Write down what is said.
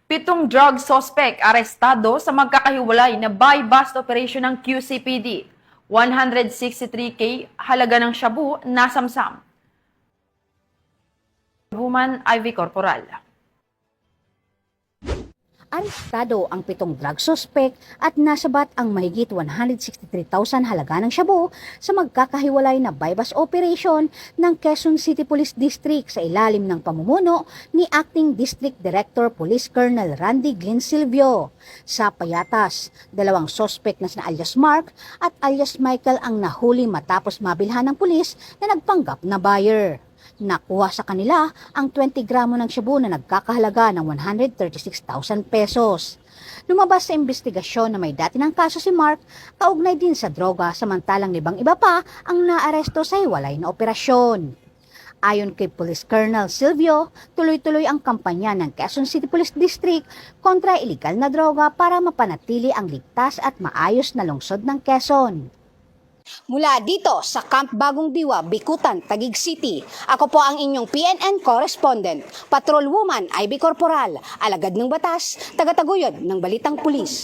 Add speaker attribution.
Speaker 1: 7 drug suspect arestado sa magkakahiwalay na buy-bust operation ng QCPD. 163K halaga ng shabu nasamsam. Woman Ivy Corporal.
Speaker 2: Arestado ang 7 drug suspect at nasabat ang mahigit 163,000 halaga ng shabu sa magkakahiwalay na buy-bust operation ng Quezon City Police District sa ilalim ng pamumuno ni Acting District Director Police Colonel Randy Glyn Silvio. Sa payatas, 2 suspect na sina alias Mark at alias Michael ang nahuli matapos mabilhan ng pulis na nagpanggap na buyer. Nakuha sa kanila ang 20 gramo ng shabu na nagkakahalaga ng 136,000 pesos. Lumabas sa investigasyon na may dati ng kaso si Mark, kaugnay din sa droga samantalang 5 iba pa ang naaresto sa hiwalay na operasyon. Ayon kay Police Colonel Silvio, tuloy-tuloy ang kampanya ng Quezon City Police District kontra iligal na droga para mapanatili ang ligtas at maayos na lungsod ng Quezon. Mula dito sa Camp Bagong Diwa, Bikutan, Taguig City, ako po ang inyong PNN correspondent, Patrol Woman Ivy Corporal, alagad ng batas, tagataguyod ng Balitang Pulis.